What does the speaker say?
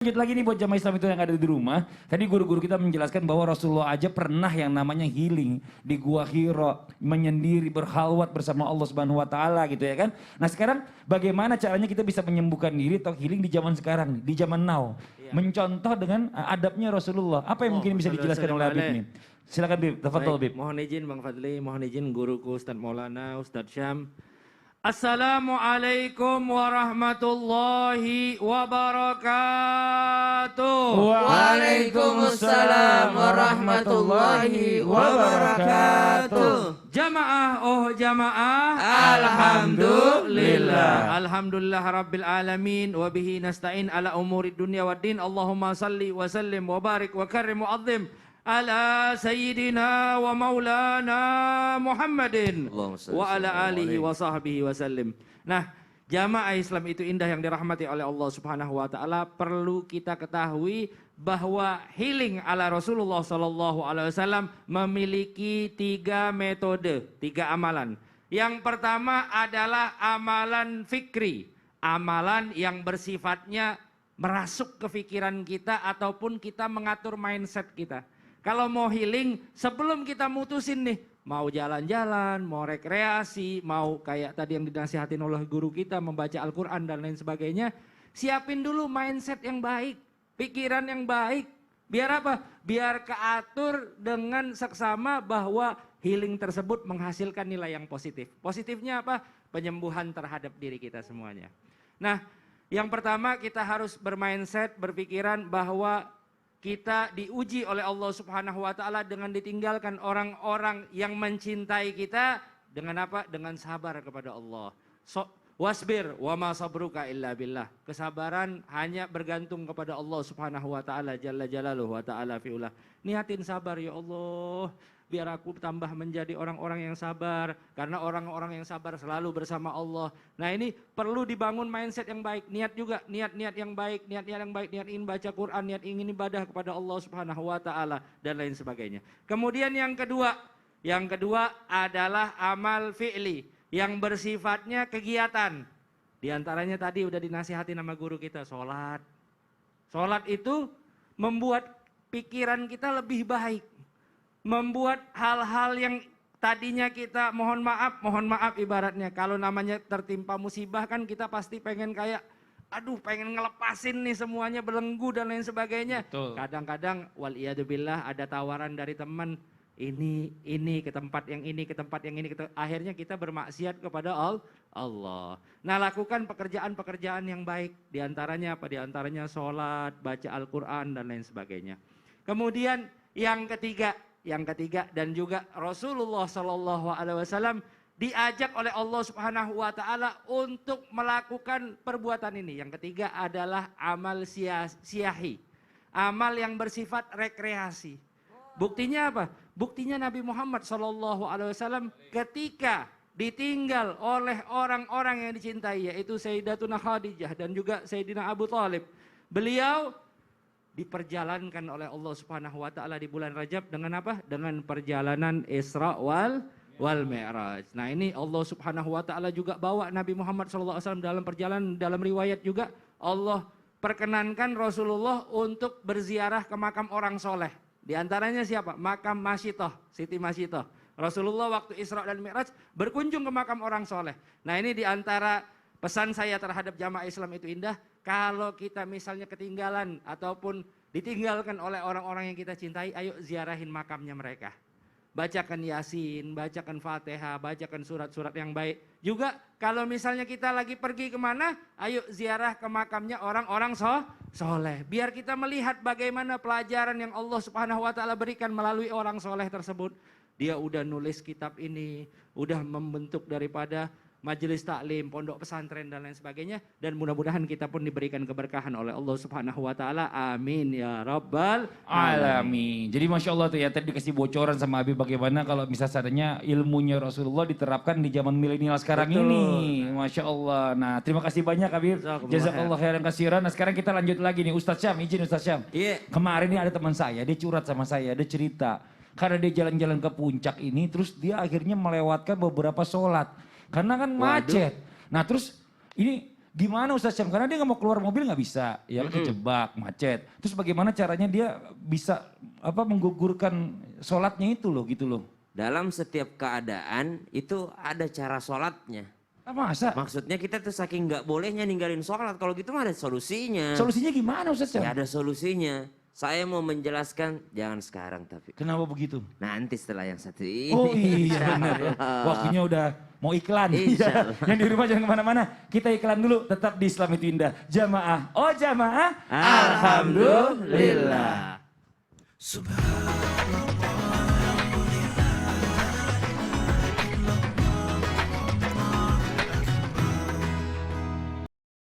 Lanjut lagi nih buat jamaah Islam itu yang ada di rumah. Tadi guru-guru kita menjelaskan bahwa Rasulullah aja pernah yang namanya healing di Gua Hira, menyendiri berhalwat bersama Allah Subhanahu wa taala gitu ya kan. Nah, sekarang bagaimana caranya kita bisa menyembuhkan diri atau healing di zaman sekarang, di zaman now? Iya. Mencontoh dengan adabnya Rasulullah. Apa yang mungkin bisa dijelaskan oleh Habib nih? Silakan Bib, tafadhol Bib. Mohon izin Bang Fadli, mohon izin guruku Ustaz Maulana, Ustaz Syam. Assalamualaikum warahmatullahi wabarakatuh. Waalaikumsalam warahmatullahi wabarakatuh. Jamaah, oh jamaah. Alhamdulillah. Alhamdulillah Rabbil Alamin. Wabihi nasta'in ala umuri dunia wa din. Allahumma salli wa sallim wa barik wa karim wa azim. Ala Sayyidina wa Maulana Muhammadin wa ala alihi wa sahbihi wa sallim. Nah, jamaah Islam itu indah yang dirahmati oleh Allah Subhanahu wa taala, perlu kita ketahui bahwa healing ala Rasulullah sallallahu alaihi wasallam memiliki 3 metode, 3 amalan. Yang pertama adalah amalan fikri, amalan yang bersifatnya merasuk ke pikiran kita ataupun kita mengatur mindset kita. Kalau mau healing, sebelum kita mutusin nih, mau jalan-jalan, mau rekreasi, mau kayak tadi yang dinasihatin oleh guru kita, membaca Al-Quran dan lain sebagainya, siapin dulu mindset yang baik, pikiran yang baik. Biar apa? Biar keatur dengan seksama bahwa healing tersebut menghasilkan nilai yang positif. Positifnya apa? Penyembuhan terhadap diri kita semuanya. Nah, yang pertama kita harus bermindset, berpikiran bahwa kita diuji oleh Allah Subhanahu wa taala dengan ditinggalkan orang-orang yang mencintai kita dengan apa? Dengan sabar kepada Allah. Wasbir wa ma sabruka illa billah. Kesabaran hanya bergantung kepada Allah Subhanahu wa taala jalla jalaluhu wa taala fiulah. Niatin sabar ya Allah, biar aku tambah menjadi orang-orang yang sabar, karena orang-orang yang sabar selalu bersama Allah. Nah, ini perlu dibangun mindset yang baik, niat juga, niat yang baik, niat yang baik, niat ingin baca Quran, niat ingin ibadah kepada Allah Subhanahu wa taala dan lain sebagainya. Kemudian yang kedua adalah amal fi'li yang bersifatnya kegiatan. Di antaranya tadi udah dinasihati nama guru kita, sholat. Sholat itu membuat pikiran kita lebih baik. Membuat hal-hal yang tadinya kita mohon maaf ibaratnya. Kalau namanya tertimpa musibah kan kita pasti pengen kayak, aduh pengen ngelepasin nih semuanya belenggu dan lain sebagainya. Kadang-kadang waliyadzubillah ada tawaran dari teman, ini ke tempat yang ini, ke tempat yang ini. Akhirnya kita bermaksiat kepada Allah. Nah, lakukan pekerjaan-pekerjaan yang baik. Di antaranya apa? Di antaranya sholat, baca Al-Quran dan lain sebagainya. Kemudian yang ketiga dan juga Rasulullah Shallallahu Alaihi Wasallam diajak oleh Allah Subhanahu Wa Taala untuk melakukan perbuatan ini. Yang ketiga adalah amal siyahi, amal yang bersifat rekreasi. Buktinya apa? Buktinya Nabi Muhammad Shallallahu Alaihi Wasallam ketika ditinggal oleh orang-orang yang dicintai, yaitu Sayyidatuna Khadijah dan juga Sayyidina Abu Thalib. Beliau diperjalankan oleh Allah Subhanahu wa taala di bulan Rajab dengan apa? Dengan perjalanan Isra wal Mi'raj. Nah, ini Allah Subhanahu wa taala juga bawa Nabi Muhammad SAW dalam perjalanan, dalam riwayat juga Allah perkenankan Rasulullah untuk berziarah ke makam orang soleh. Di antaranya siapa? Makam Masyitoh, Siti Masyitoh. Rasulullah waktu Isra dan Mi'raj berkunjung ke makam orang soleh. Nah, ini di antara pesan saya terhadap jamaah Islam itu indah. Kalau kita misalnya ketinggalan ataupun ditinggalkan oleh orang-orang yang kita cintai, ayo ziarahin makamnya mereka. Bacakan Yasin, bacakan Fatihah, bacakan surat-surat yang baik. Juga kalau misalnya kita lagi pergi kemana, ayo ziarah ke makamnya orang-orang soleh. Biar kita melihat bagaimana pelajaran yang Allah Subhanahu wa taala berikan melalui orang soleh tersebut. Dia udah nulis kitab ini, udah membentuk daripada majelis taklim, pondok pesantren dan lain sebagainya, dan mudah-mudahan kita pun diberikan keberkahan oleh Allah Subhanahu wa taala. Amin ya rabbal alamin. Jadi Masya Allah tuh ya, tadi dikasih bocoran sama Habib bagaimana kalau misalnya ilmunya Rasulullah diterapkan di zaman milenial sekarang ini. Masya Allah. Nah, terima kasih banyak Habib. Jazakallah khairan katsiran. Nah, sekarang kita lanjut lagi nih. Ustaz Syam, izin Ustaz Syam. Kemarin ini ada teman saya, dia curhat sama saya, dia cerita. Karena dia jalan-jalan ke puncak ini, terus dia akhirnya melewatkan beberapa sholat. Karena kan macet. Nah, terus ini Gimana Ustaz Syam? Karena dia nggak mau keluar mobil nggak bisa, ya kejebak, macet. Terus bagaimana caranya dia bisa menggugurkan sholatnya itu loh gitu loh. Dalam setiap keadaan itu ada cara sholatnya. Masa? Maksudnya kita tuh saking nggak bolehnya ninggalin sholat. Kalau gitu mah ada solusinya. Solusinya gimana Ustaz Syam? Ya ada solusinya. Saya mau menjelaskan, jangan sekarang tapi. Kenapa begitu? Nanti setelah yang satu ini. Oh iya benar ya. Waktunya udah mau iklan. Insya Allah. Yang di rumah jangan kemana-mana. Kita iklan dulu tetap di Islam itu Indah. Jamaah. Oh jamaah. Alhamdulillah. Subhan